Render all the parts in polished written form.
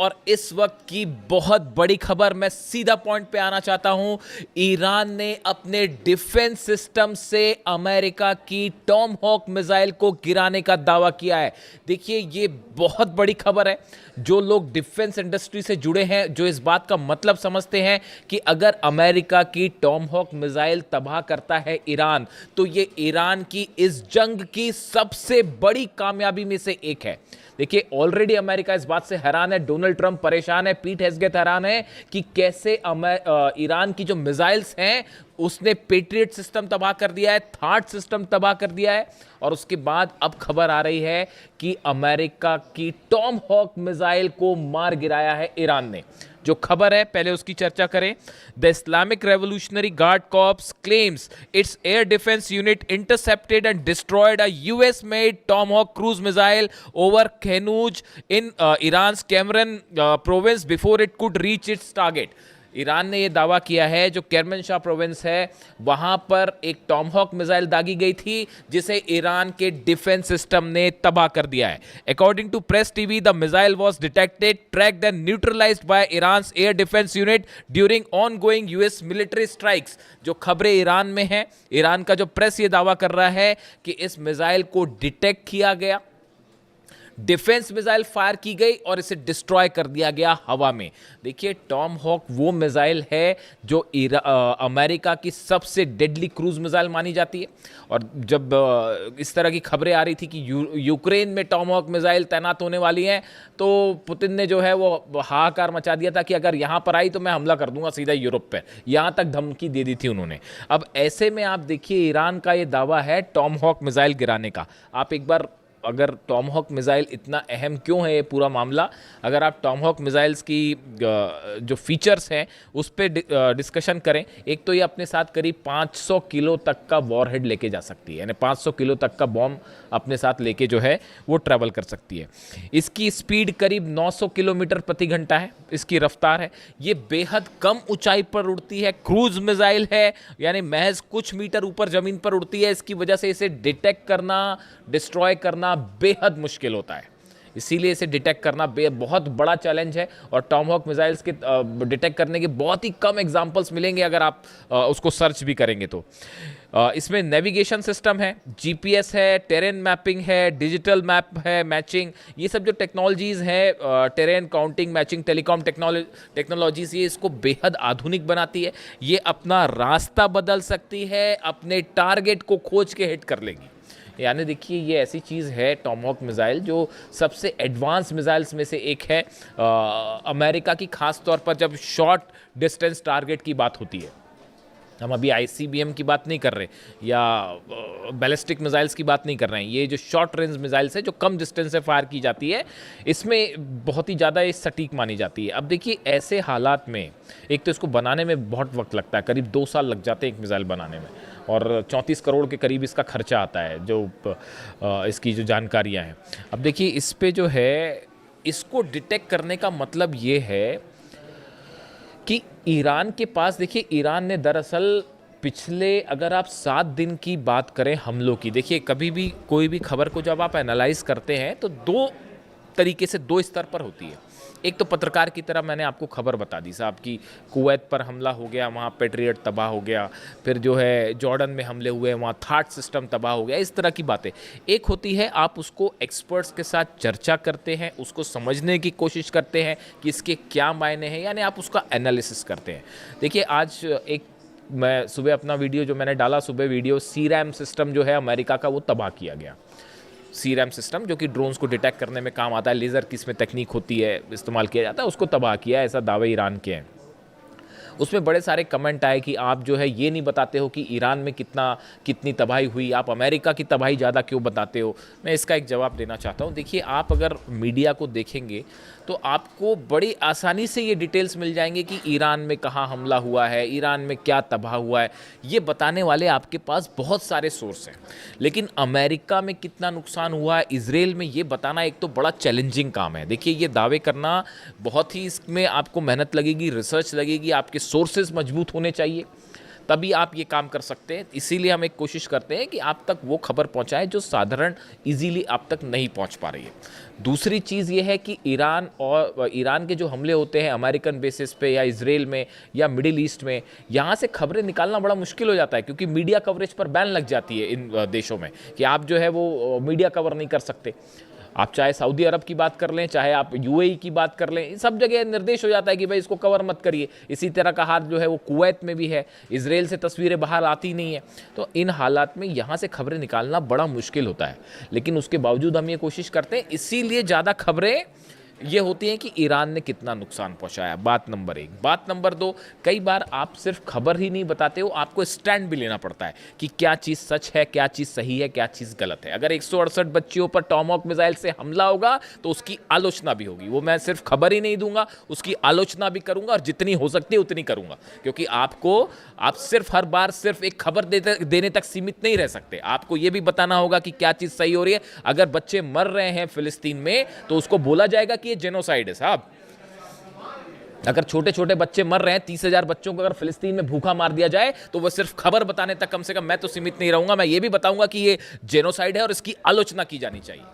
और इस वक्त की बहुत बड़ी खबर, मैं सीधा पॉइंट पे आना चाहता हूं। ईरान ने अपने डिफेंस सिस्टम से अमेरिका की टॉम हॉक मिसाइल को गिराने का दावा किया है। देखिए, ये बहुत बड़ी खबर है। जो लोग डिफेंस इंडस्ट्री से जुड़े हैं, जो इस बात का मतलब समझते हैं कि अगर अमेरिका की टॉम हॉक मिसाइल तबाह करता है ईरान, तो ये ईरान की इस जंग की सबसे बड़ी कामयाबी में से एक है। देखिए, ऑलरेडी अमेरिका इस बात से हैरान है, डोनाल्ड ट्रंप परेशान है, पीट हेगसेथ हैरान है कि कैसे ईरान की जो मिसाइल्स हैं उसने पेट्रियट सिस्टम तबाह कर दिया है, थार्ड सिस्टम तबाह कर दिया है। और उसके बाद अब खबर आ रही है कि अमेरिका की टॉम हॉक मिसाइल को मार गिराया है ईरान ने। जो खबर है पहले उसकी चर्चा करें। The Islamic Revolutionary Guard Corps claims its air defence unit intercepted and destroyed a US made Tomahawk cruise missile over Khanuj in Iran Kerman province before it could reach its target. Iran ने यह दावा किया है जो केरमनशाह province है वहां पर एक टॉमहॉक मिसाइल दागी गई थी जिसे ईरान के डिफेंस सिस्टम ने तबाह कर दिया है। According to Press TV, the missile was detected, tracked and neutralised by Iran's air defence unit during ongoing US military strikes. जो खबरें ईरान में हैं, ईरान का जो प्रेस ये दावा कर रहा है कि इस मिसाइल को डिटेक्ट किया गया, डिफेंस मिसाइल फायर की गई और इसे डिस्ट्रॉय कर दिया गया हवा में। देखिए, टॉम हॉक वो मिसाइल है जो अमेरिका की सबसे डेडली क्रूज मिसाइल मानी जाती है। और जब इस तरह की खबरें आ रही थी कि यूक्रेन में टॉम हॉक मिसाइल तैनात होने वाली हैं, तो पुतिन ने जो है वो हाहाकार मचा दिया था कि अगर यहाँ पर आई तो मैं हमला कर दूंगा सीधा यूरोप पर। यहाँ तक धमकी दे दी थी उन्होंने। अब ऐसे में आप देखिए, ईरान का ये दावा है टॉम हॉक मिसाइल गिराने का। आप एक बार, अगर टॉम हॉक मिसाइल इतना अहम क्यों है ये पूरा मामला, अगर आप टॉम हॉक मिसाइल्स की जो फीचर्स हैं उस पर डिस्कशन करें। एक तो ये अपने साथ करीब 500 किलो तक का वॉरहेड लेके जा सकती है, यानी 500 किलो तक का बॉम्ब अपने साथ लेके जो है वो ट्रैवल कर सकती है। इसकी स्पीड करीब 900 किलोमीटर प्रति घंटा है, इसकी रफ्तार है। ये बेहद कम ऊंचाई पर उड़ती है, क्रूज मिसाइल है, यानी महज कुछ मीटर ऊपर ज़मीन पर उड़ती है। इसकी वजह से इसे डिटेक्ट करना, डिस्ट्रॉय करना बेहद मुश्किल होता है। इसीलिए इसे डिटेक्ट करना बहुत बड़ा चैलेंज है। और टॉमहॉक मिसाइल्स के डिटेक्ट करने के बहुत ही कम एग्जांपल्स मिलेंगे अगर आप उसको सर्च भी करेंगे तो। इसमें नेविगेशन सिस्टम है, जीपीएस है, टेरेन मैपिंग है, डिजिटल मैप है, मैचिंग, ये सब जो टेक्नोलॉजीज़ हैं, terrain counting, matching, telecom technologies, ये इसको बेहद आधुनिक बनाती है। ये अपना रास्ता बदल सकती है, अपने टारगेट को खोज के हिट कर लेगी। यानी देखिए, ये ऐसी चीज़ है टॉमहॉक मिसाइल जो सबसे एडवांस मिसाइल्स में से एक है अमेरिका की, खास तौर पर जब शॉर्ट डिस्टेंस टारगेट की बात होती है। हम अभी आईसीबीएम की बात नहीं कर रहे या बैलिस्टिक मिसाइल्स की बात नहीं कर रहे हैं। ये जो शॉर्ट रेंज मिसाइल्स है जो कम डिस्टेंस से फायर की जाती है, इसमें बहुत ही ज़्यादा ये सटीक मानी जाती है। अब देखिए, ऐसे हालात में एक तो इसको बनाने में बहुत वक्त लगता है, करीब 2 साल लग जाते हैं एक मिसाइल बनाने में, और 34 करोड़ के करीब इसका खर्चा आता है, जो इसकी जो जानकारियाँ हैं। अब देखिए, इस पे जो है, इसको डिटेक्ट करने का मतलब ये है कि ईरान के पास, देखिए, ईरान ने दरअसल पिछले, अगर आप 7 दिन की बात करें हमलों की, देखिए कभी भी कोई भी खबर को जब आप एनालाइज करते हैं तो 2 तरीके से, 2 स्तर पर होती है। एक तो पत्रकार की तरह मैंने आपको खबर बता दी साहब कि कुवैत पर हमला हो गया, वहाँ पेट्रियट तबाह हो गया, फिर जो है जॉर्डन में हमले हुए, वहाँ थार्ड सिस्टम तबाह हो गया, इस तरह की बातें। एक होती है आप उसको एक्सपर्ट्स के साथ चर्चा करते हैं, उसको समझने की कोशिश करते हैं कि इसके क्या मायने हैं, यानी आप उसका एनालिसिस करते हैं। देखिए, आज एक, मैं सुबह अपना वीडियो जो मैंने डाला, सुबह वीडियो, सीरैम सिस्टम जो है अमेरिका का, वो तबाह किया गया। सीरैम सिस्टम जो कि ड्रोन्स को डिटेक्ट करने में काम आता है, लेज़र की इसमें तकनीक होती है, इस्तेमाल किया जाता है, उसको तबाह किया, ऐसा दावे ईरान के हैं। उसमें बड़े सारे कमेंट आए कि आप जो है ये नहीं बताते हो कि ईरान में कितनी तबाही हुई, आप अमेरिका की तबाही ज़्यादा क्यों बताते हो। मैं इसका एक जवाब देना चाहता हूँ। देखिए, आप अगर मीडिया को देखेंगे तो आपको बड़ी आसानी से ये डिटेल्स मिल जाएंगे कि ईरान में कहाँ हमला हुआ है, ईरान में क्या तबाह हुआ है, ये बताने वाले आपके पास बहुत सारे सोर्स हैं। लेकिन अमेरिका में कितना नुकसान हुआ है, इजराइल में, ये बताना एक तो बड़ा चैलेंजिंग काम है। देखिए, ये दावे करना बहुत ही, इसमें आपको मेहनत लगेगी, रिसर्च लगेगी, आपके सोर्सेज मजबूत होने चाहिए, तभी आप ये काम कर सकते हैं। इसीलिए हम एक कोशिश करते हैं कि आप तक वो खबर पहुंचाएं जो साधारण इजीली आप तक नहीं पहुंच पा रही है। दूसरी चीज़ ये है कि ईरान के जो हमले होते हैं अमेरिकन बेसिस पे या इजराइल में या मिडिल ईस्ट में, यहाँ से खबरें निकालना बड़ा मुश्किल हो जाता है, क्योंकि मीडिया कवरेज पर बैन लग जाती है इन देशों में कि आप जो है वो मीडिया कवर नहीं कर सकते। आप चाहे सऊदी अरब की बात कर लें, चाहे आप यूएई की बात कर लें, सब जगह निर्देश हो जाता है कि भाई इसको कवर मत करिए। इसी तरह का हाल जो है वो कुवैत में भी है, इजराइल से तस्वीरें बाहर आती नहीं है। तो इन हालात में यहाँ से खबरें निकालना बड़ा मुश्किल होता है, लेकिन उसके बावजूद हम ये कोशिश करते हैं। इसीलिए ज़्यादा खबरें ये होती हैं कि ईरान ने कितना नुकसान पहुंचाया, बात नंबर 1। बात नंबर 2, कई बार आप सिर्फ खबर ही नहीं बताते हो, आपको स्टैंड भी लेना पड़ता है कि क्या चीज़ सच है, क्या चीज़ सही है, क्या चीज़ गलत है। अगर 168 बच्चियों पर टॉमहॉक मिसाइल से हमला होगा तो उसकी आलोचना भी होगी। वो मैं सिर्फ खबर ही नहीं दूंगा, उसकी आलोचना भी करूंगा, और जितनी हो सकती है उतनी करूंगा, क्योंकि आप सिर्फ हर बार सिर्फ एक खबर देने तक सीमित नहीं रह सकते। आपको ये भी बताना होगा कि क्या चीज़ सही हो रही है। अगर बच्चे मर रहे हैं फिलिस्तीन में तो उसको बोला जाएगा कि ये जेनोसाइड है साहब। अगर छोटे छोटे बच्चे मर रहे हैं, 30,000 बच्चों को अगर फिलिस्तीन में भूखा मार दिया जाए तो वो सिर्फ खबर बताने तक कम से कम मैं तो सीमित नहीं रहूंगा। मैं ये भी बताऊंगा कि ये जेनोसाइड है और इसकी आलोचना की जानी चाहिए।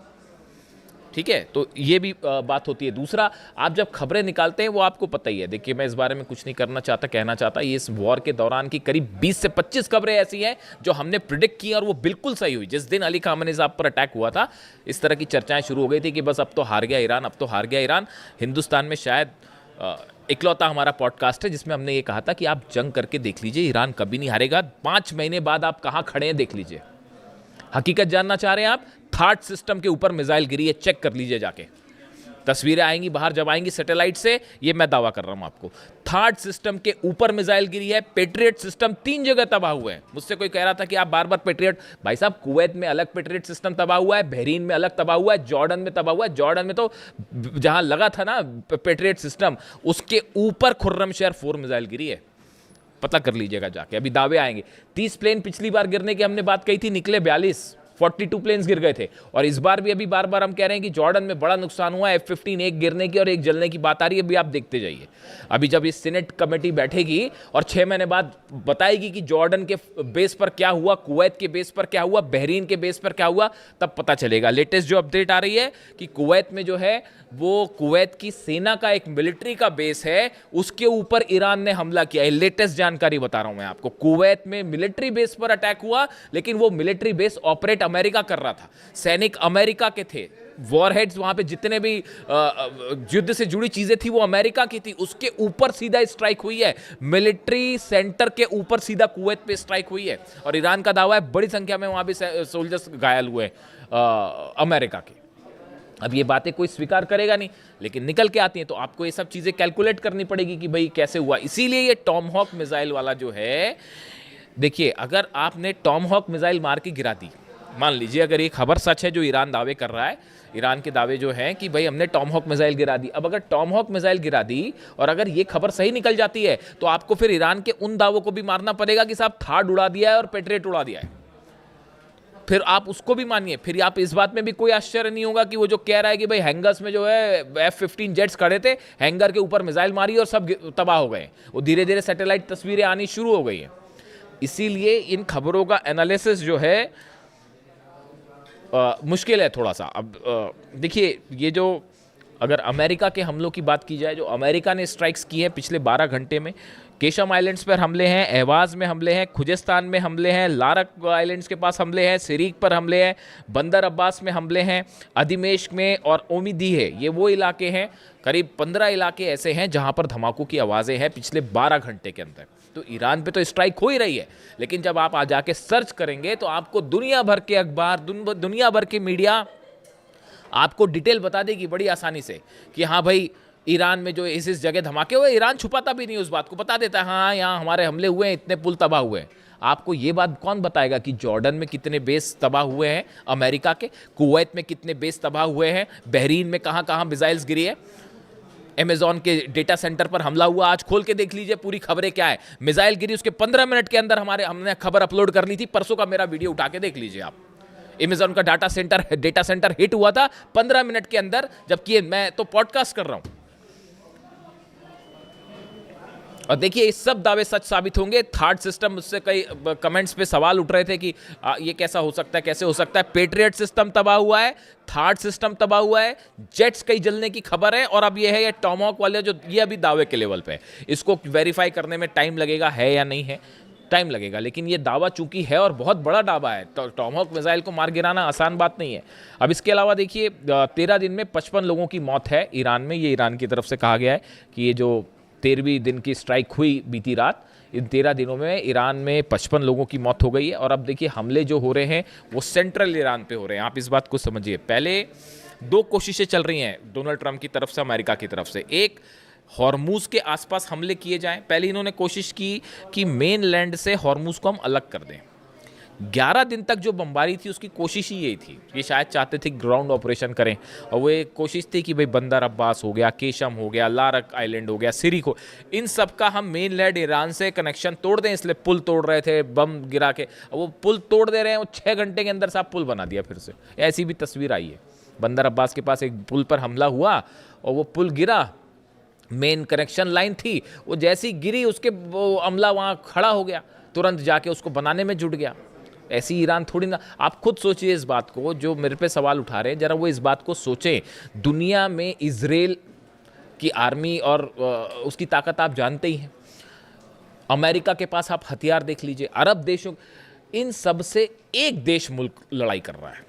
ठीक है, तो ये भी बात होती है। दूसरा, आप जब खबरें निकालते हैं वो आपको पता ही है। देखिए, मैं इस बारे में कुछ नहीं कहना चाहता। ये इस वॉर के दौरान की करीब 20 से 25 खबरें ऐसी हैं जो हमने प्रिडिक्ट की और वो बिल्कुल सही हुई। जिस दिन अली खामेनी साहब पर अटैक हुआ था, इस तरह की चर्चाएं शुरू हो गई थी कि बस अब तो हार गया ईरान, अब तो हार गया ईरान। हिंदुस्तान में शायद इकलौता हमारा पॉडकास्ट है जिसमें हमने ये कहा था कि आप जंग करके देख लीजिए, ईरान कभी नहीं हारेगा। 5 महीने बाद आप कहाँ खड़े हैं देख लीजिए। हकीकत जानना चाह रहे हैं आप? थार्ड सिस्टम के ऊपर मिसाइल गिरी है, चेक कर लीजिए जाके। तस्वीरें आएंगी बाहर जब आएंगी सैटेलाइट से, ये मैं दावा कर रहा हूं आपको। थर्ड सिस्टम के ऊपर मिसाइल गिरी है। पेट्रियट सिस्टम 3 जगह तबाह हुए हैं। मुझसे कोई कह रहा था कि आप बार बार पेट्रियट, भाई साहब कुवैत में अलग पेट्रियट सिस्टम तबाह हुआ है, बहरीन में अलग तबाह हुआ है, जॉर्डन में तबाह हुआ है। जॉर्डन में तो जहां लगा था ना पेट्रियट सिस्टम, उसके ऊपर खुर्रमशहर 4 मिसाइल गिरी है। पता कर लीजिएगा जाके, अभी दावे आएंगे। 30 प्लेन पिछली बार गिरने की हमने बात कही थी, निकले 42 प्लेन्स गिर गए थे। और इस बार भी अभी बार बार हम कह रहे हैं कि जॉर्डन में बड़ा नुकसान हुआ है। F-15 एक गिरने की और एक जलने की बात आ रही है, अभी आप देखते जाइए। अभी जब ये सीनेट कमेटी बैठेगी और 6 महीने बाद बताएगी कि जॉर्डन के बेस पर क्या हुआ, कुवैत के बेस पर क्या हुआ, बहरीन के बेस पर क्या हुआ, तब पता चलेगा। लेटेस्ट जो अपडेट आ रही है कि कुवैत में जो है वो कुवैत की सेना का एक मिलिट्री का बेस है, उसके ऊपर ईरान ने हमला किया है। लेटेस्ट जानकारी बता रहा हूं मैं आपको। कुवैत में मिलिट्री बेस पर अटैक हुआ, लेकिन वो मिलिट्री बेस ऑपरेट अमेरिका कर रहा था, सैनिक अमेरिका के थे, वॉरहेड्स वहां पे जितने भी युद्ध से जुड़ी चीजें थी वो अमेरिका की थी। उसके ऊपर सीधा स्ट्राइक हुई है, मिलिट्री सेंटर के ऊपर सीधा कुवैत पे स्ट्राइक हुई है। और ईरान का दावा है बड़ी संख्या में वहां भी सोल्जर्स घायल हुए अमेरिका के। अब ये बातें कोई स्वीकार करेगा नहीं, लेकिन निकल के आती हैं, तो आपको ये सब चीजें कैलकुलेट करनी पड़ेगी कि भाई कैसे हुआ। इसीलिए ये टॉमहॉक मिसाइल वाला जो है, देखिए, अगर आपने टॉमहॉक मिसाइल मार के गिरा दी, मान लीजिए अगर ये खबर सच है जो ईरान दावे कर रहा है, ईरान के दावे जो हैं कि भाई हमने टॉमहॉक मिसाइल गिरा दी। अब अगर टॉमहॉक मिसाइल गिरा दी और अगर ये खबर सही निकल जाती है, तो आपको फिर ईरान के उन दावों को भी मारना पड़ेगा कि साहब थार्ड उड़ा दिया है और पेट्रियट उड़ा दिया है। फिर आप उसको भी मानिए। फिर आप इस बात में भी कोई आश्चर्य नहीं होगा कि वो जो कह रहा है कि भाई हैंगर्स में जो है F-15 जेट्स खड़े थे, हैंगर के ऊपर मिसाइल मारी और सब तबाह हो गए। वो धीरे धीरे सैटेलाइट तस्वीरें आनी शुरू हो गई हैं। इसीलिए इन खबरों का एनालिसिस जो है मुश्किल है थोड़ा सा। अब देखिए, ये जो अगर अमेरिका के हमलों की बात की जाए, जो अमेरिका ने स्ट्राइक्स की है पिछले 12 घंटे में, केशम आइलैंड्स पर हमले हैं, अहवाज में हमले हैं, खुजेस्तान में हमले हैं, लारक आइलैंड्स के पास हमले हैं, सिरीक पर हमले हैं, बंदर अब्बास में हमले हैं, अधिमेश में और ओमिदी है, ये वो इलाके हैं। करीब 15 इलाके ऐसे हैं जहां पर धमाकों की आवाज़ें हैं पिछले 12 घंटे के अंदर। तो ईरान पे तो स्ट्राइक हो ही रही है, लेकिन जब आप आ जाके सर्च करेंगे तो आपको दुनिया भर के अखबार, दुनिया भर की मीडिया आपको डिटेल बता देगी बड़ी आसानी से कि हाँ भाई, ईरान में जो इस जगह धमाके हुए, ईरान छुपाता भी नहीं उस बात को, बता देता है हाँ यहाँ हमारे हमले हुए हैं, इतने पुल तबाह हुए हैं। आपको ये बात कौन बताएगा कि जॉर्डन में कितने बेस तबाह हुए हैं अमेरिका के, कुवैत में कितने बेस तबाह हुए हैं, बहरीन में कहाँ कहाँ मिसाइल्स गिरी है, अमेजॉन के डेटा सेंटर पर हमला हुआ, आज खोल के देख लीजिए पूरी खबरें क्या है। मिसाइल गिरी, उसके 15 मिनट के अंदर हमने खबर अपलोड कर ली थी, परसों का मेरा वीडियो उठा के देख लीजिए आप। अमेजॉन का डेटा सेंटर हिट हुआ था 15 मिनट के अंदर, जबकि मैं तो पॉडकास्ट कर रहा हूं। और देखिए ये सब दावे सच साबित होंगे। थर्ड सिस्टम, मुझसे कई कमेंट्स पे सवाल उठ रहे थे कि ये कैसा हो सकता है, कैसे हो सकता है। पेट्रियट सिस्टम तबाह हुआ है, थर्ड सिस्टम तबाह हुआ है, जेट्स कई जलने की खबर है, और अब ये है ये टॉमहॉक वाले जो ये अभी दावे के लेवल पे है। इसको वेरीफाई करने में टाइम लगेगा, है या नहीं है, टाइम लगेगा, लेकिन ये दावा चूंकि है और बहुत बड़ा दावा है, तो टॉमहॉक मिसाइल को मार गिराना आसान बात नहीं है। अब इसके अलावा देखिए 13 दिन में 55 लोगों की मौत है ईरान में। ये ईरान की तरफ से कहा गया है कि ये जो 13वीं दिन की स्ट्राइक हुई बीती रात, इन 13 दिनों में ईरान में 55 लोगों की मौत हो गई है। और अब देखिए हमले जो हो रहे हैं वो सेंट्रल ईरान पे हो रहे हैं। आप इस बात को समझिए। पहले दो कोशिशें चल रही हैं डोनाल्ड ट्रंप की तरफ से, अमेरिका की तरफ से। एक, हॉर्मूज के आसपास हमले किए जाएं। पहले इन्होंने कोशिश की कि मेन लैंड से हॉर्मूज को हम अलग कर दें। 11 दिन तक जो बमबारी थी उसकी कोशिश ही यही थी। ये शायद चाहते थे ग्राउंड ऑपरेशन करें, और वो एक कोशिश थी कि भाई बंदर अब्बास हो गया, केशम हो गया, लारक आइलैंड हो गया, सिरिक हो, इन सब का हम मेन लैंड ईरान से कनेक्शन तोड़ दें। इसलिए पुल तोड़ रहे थे बम गिरा के। वो पुल तोड़ दे रहे हैं, वो 6 घंटे के अंदर साहब पुल बना दिया फिर से। ऐसी भी तस्वीर आई है। बंदर अब्बास के पास एक पुल पर हमला हुआ और वो पुल गिरा, मेन कनेक्शन लाइन थी, वो जैसी गिरी उसके वो अमला वहाँ खड़ा हो गया, तुरंत जाके उसको बनाने में जुट गया। ऐसी ईरान थोड़ी ना। आप खुद सोचिए इस बात को, जो मेरे पे सवाल उठा रहे हैं, जरा वो इस बात को सोचें। दुनिया में इजराइल की आर्मी और उसकी ताकत आप जानते ही हैं। अमेरिका के पास आप हथियार देख लीजिए, अरब देशों, इन सब से एक देश मुल्क लड़ाई कर रहा है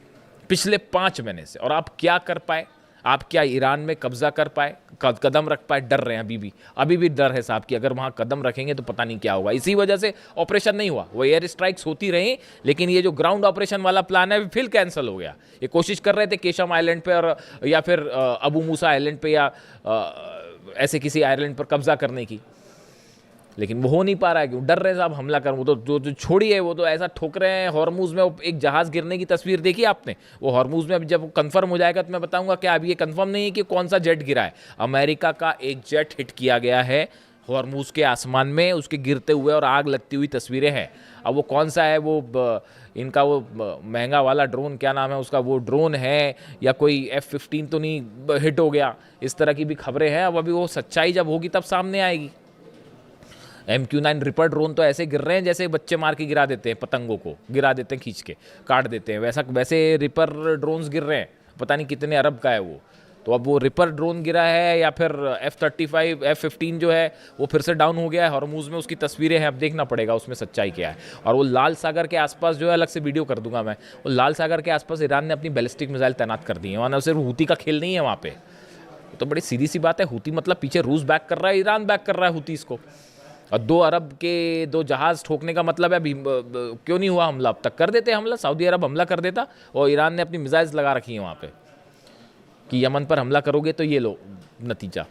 पिछले 5 महीने से। और आप क्या कर पाए? आप क्या ईरान में कब्जा कर पाए, कदम रख पाए? डर रहे हैं अभी भी डर है साहब कि अगर वहाँ कदम रखेंगे तो पता नहीं क्या होगा। इसी वजह से ऑपरेशन नहीं हुआ। वो एयर स्ट्राइक्स होती रही, लेकिन ये जो ग्राउंड ऑपरेशन वाला प्लान है फिर कैंसिल हो गया। ये कोशिश कर रहे थे केशम आइलैंड पे और या फिर अबू मूसा आइलैंड पे या ऐसे किसी आइलैंड पर कब्जा करने की, लेकिन वो हो नहीं पा रहा है। क्यों? डर रहे साहब हमला कर। वो तो जो छोड़िए, वो तो ऐसा ठोक रहे हैं। हॉर्मूज में एक जहाज़ गिरने की तस्वीर देखी आपने? वो हॉर्मूज में अभी जब कंफर्म हो जाएगा तो मैं बताऊंगा क्या। अभी ये कंफर्म नहीं है कि कौन सा जेट गिरा है। अमेरिका का एक जेट हिट किया गया है हॉर्मूज के आसमान में, उसके गिरते हुए और आग लगती हुई तस्वीरें हैं। अब वो कौन सा है, वो इनका वो महंगा वाला ड्रोन, क्या नाम है उसका, वो ड्रोन है या कोई F-15 तो नहीं हिट हो गया, इस तरह की भी खबरें हैं। अब अभी वो सच्चाई जब होगी तब सामने आएगी। MQ-9 रिपर ड्रोन तो ऐसे गिर रहे हैं जैसे बच्चे मार के गिरा देते हैं, पतंगों को गिरा देते हैं, खींच के काट देते हैं, वैसे रिपर ड्रोन्स गिर रहे हैं। पता नहीं कितने अरब का है वो। तो अब वो रिपर ड्रोन गिरा है या फिर F-35 F-15 जो है वो फिर से डाउन हो गया है हॉर्मूज में। उसकी तस्वीरें हैं, अब देखना पड़ेगा उसमें सच्चाई क्या है। और वो लाल सागर के आसपास जो है, अलग से वीडियो कर दूंगा मैं, वो लाल सागर के आसपास ईरान ने अपनी बैलिस्टिक मिसाइल तैनात कर दी है। वहाँ सिर्फ हूती का खेल नहीं है वहाँ पे। तो बड़ी सीधी सी बात है, हूती मतलब पीछे रूस बैक कर रहा है, ईरान बैक कर रहा है हूतीस को। और 2 अरब के 2 जहाज़ ठोकने का मतलब है अभी क्यों नहीं हुआ हमला? अब तक कर देते हमला, सऊदी अरब हमला कर देता। और ईरान ने अपनी मिसाइल्स लगा रखी हैं वहाँ पे कि यमन पर हमला करोगे तो ये लो नतीजा।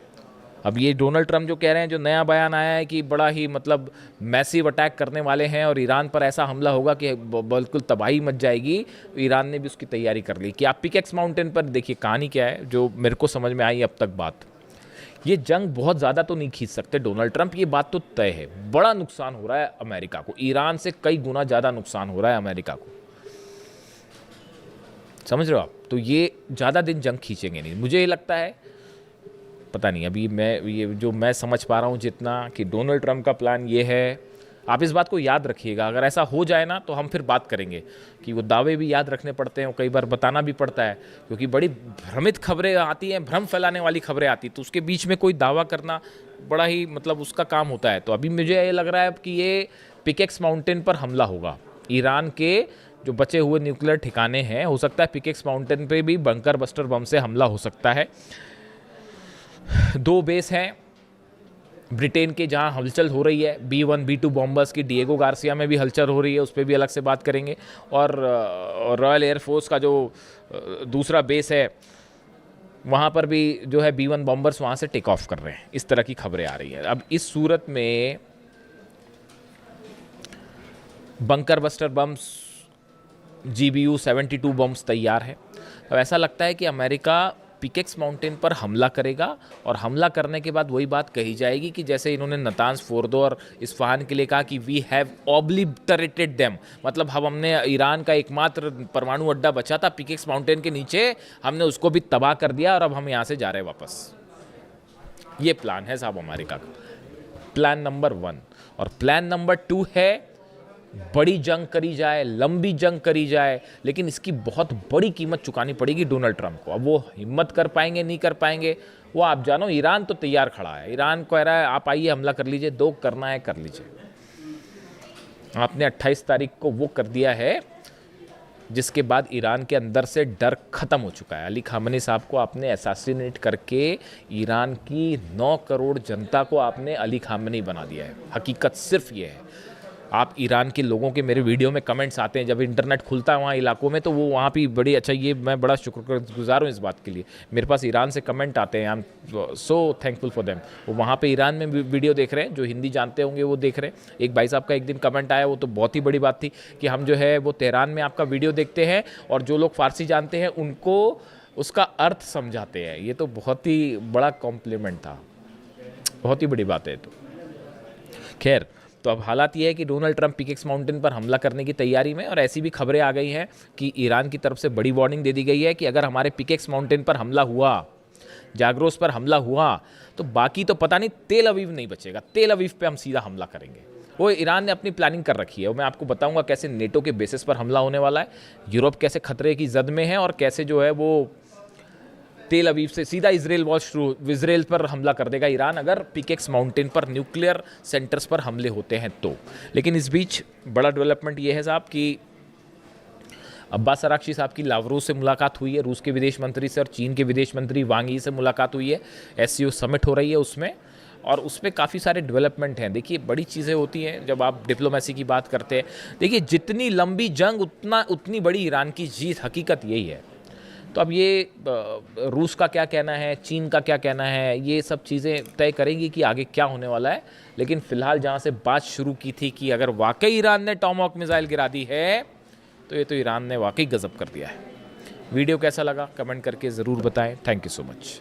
अब ये डोनाल्ड ट्रंप जो कह रहे हैं, जो नया बयान आया है कि बड़ा ही मतलब मैसिव अटैक करने वाले हैं और ईरान पर ऐसा हमला होगा कि बिल्कुल तबाही मच जाएगी, ईरान ने भी उसकी तैयारी कर ली। कि आप पिकेक्स माउंटेन पर देखिए कहानी क्या है, जो मेरे को समझ में आई अब तक बात। ये जंग बहुत ज़्यादा तो नहीं खींच सकते डोनाल्ड ट्रंप, ये बात तो तय है। बड़ा नुकसान हो रहा है अमेरिका को, ईरान से कई गुना ज़्यादा नुकसान हो रहा है अमेरिका को, समझ रहे हो आप? तो ये ज़्यादा दिन जंग खींचेंगे नहीं, मुझे ये लगता है। पता नहीं, अभी मैं समझ पा रहा हूँ जितना, कि डोनाल्ड ट्रंप का प्लान ये है। आप इस बात को याद रखिएगा, अगर ऐसा हो जाए ना तो हम फिर बात करेंगे कि वो दावे भी याद रखने पड़ते हैं, कई बार बताना भी पड़ता है, क्योंकि बड़ी भ्रमित खबरें आती हैं, भ्रम फैलाने वाली खबरें आती, तो उसके बीच में कोई दावा करना बड़ा ही मतलब उसका काम होता है। तो अभी मुझे ये लग रहा है कि ये पिकेक्स माउंटेन पर हमला होगा। ईरान के जो बचे हुए न्यूक्लियर ठिकाने हैं, हो सकता है पिकेक्स माउंटेन पे भी बंकर बस्टर बम से हमला हो सकता है। 2 बेस हैं ब्रिटेन के जहां हलचल हो रही है, B-1 B-2 बॉम्बर्स की, डिएगो गार्सिया में भी हलचल हो रही है, उस पर भी अलग से बात करेंगे। और रॉयल एयरफोर्स का जो दूसरा बेस है, वहाँ पर भी जो है B-1 बॉम्बर्स वहाँ से टेक ऑफ कर रहे हैं। इस तरह की खबरें आ रही हैं। अब इस सूरत में bunker buster bumps GBU-72 bumps तैयार है। अब ऐसा लगता है कि अमेरिका पिकेक्स माउंटेन पर हमला करेगा, और हमला करने के बाद वही बात कही जाएगी कि जैसे इन्होंने नतांज, फोर्दो और इस्फहान के लिए कहा कि वी हैव ऑब्लिटरेटेड देम, मतलब हमने ईरान का एकमात्र परमाणु अड्डा बचा था पिकेक्स माउंटेन के नीचे, हमने उसको भी तबाह कर दिया और अब हम यहाँ से जा रहे हैं वापस। ये प्लान है साहब अमेरिका का। Plan number 1। और प्लान नंबर 2 है बड़ी जंग करी जाए, लंबी जंग करी जाए, लेकिन इसकी बहुत बड़ी कीमत चुकानी पड़ेगी डोनाल्ड ट्रंप को। अब वो हिम्मत कर पाएंगे नहीं कर पाएंगे वो आप जानो। ईरान तो तैयार खड़ा है, ईरान कह रहा है आप आइए हमला कर लीजिए, 2 करना है कर लीजिए। आपने 28 तारीख को वो कर दिया है जिसके बाद ईरान के अंदर से डर खत्म हो चुका है। अली खामनी साहब को आपने असैसिनेट करके ईरान की 9 करोड़ जनता को आपने अली खामनी बना दिया है। हकीकत सिर्फ ये है। आप ईरान के लोगों के मेरे वीडियो में कमेंट्स आते हैं, जब इंटरनेट खुलता है वहाँ इलाकों में, तो वो वहाँ भी बड़ी अच्छा, ये मैं बड़ा शुक्रगुजार हूँ इस बात के लिए। मेरे पास ईरान से कमेंट आते हैं, I am so thankful for them. वो वहाँ पे ईरान में वीडियो देख रहे हैं, जो हिंदी जानते होंगे वो देख रहे हैं। एक भाई साहब का एक दिन कमेंट आया, वो तो बहुत ही बड़ी बात थी कि हम जो है वो तेहरान में आपका वीडियो देखते हैं और जो लोग फ़ारसी जानते हैं उनको उसका अर्थ समझाते हैं। ये तो बहुत ही बड़ा कॉम्प्लीमेंट था, बहुत ही बड़ी बात है। तो खैर, तो अब हालात ये है कि डोनाल्ड ट्रंप पिकेक्स माउंटेन पर हमला करने की तैयारी में, और ऐसी भी खबरें आ गई हैं कि ईरान की तरफ से बड़ी वार्निंग दे दी गई है कि अगर हमारे पिकेक्स माउंटेन पर हमला हुआ, जाग्रोस पर हमला हुआ, तो बाकी तो पता नहीं तेल अवीव नहीं बचेगा। तेल अवीव पे हम सीधा हमला करेंगे। वो ईरान ने अपनी प्लानिंग कर रखी है। मैं आपको बताऊंगा कैसे नेटो के बेसिस पर हमला होने वाला है, यूरोप कैसे खतरे की जद में है, और कैसे जो है वो तेल अवीव से सीधा इजराइल पर हमला कर देगा ईरान अगर पिकेक्स माउंटेन पर न्यूक्लियर सेंटर्स पर हमले होते हैं तो। लेकिन इस बीच बड़ा डेवलपमेंट ये है साहब कि अब्बास अराक्ची साहब की लावरोस से मुलाकात हुई है, रूस के विदेश मंत्री से, और चीन के विदेश मंत्री वांग यी से मुलाकात हुई है। SCO समिट हो रही है उसमें, और उसमें काफ़ी सारे डेवलपमेंट हैं। देखिए, बड़ी चीज़ें होती हैं जब आप डिप्लोमेसी की बात करते हैं। देखिए, जितनी लंबी जंग उतनी बड़ी ईरान की जीत, हकीकत यही है। तो अब ये रूस का क्या कहना है, चीन का क्या कहना है, ये सब चीज़ें तय करेंगी कि आगे क्या होने वाला है। लेकिन फ़िलहाल जहाँ से बात शुरू की थी कि अगर वाकई ईरान ने टॉमहॉक मिसाइल गिरा दी है, तो ये तो ईरान ने वाकई गजब कर दिया है। वीडियो कैसा लगा कमेंट करके ज़रूर बताएं। Thank you so much.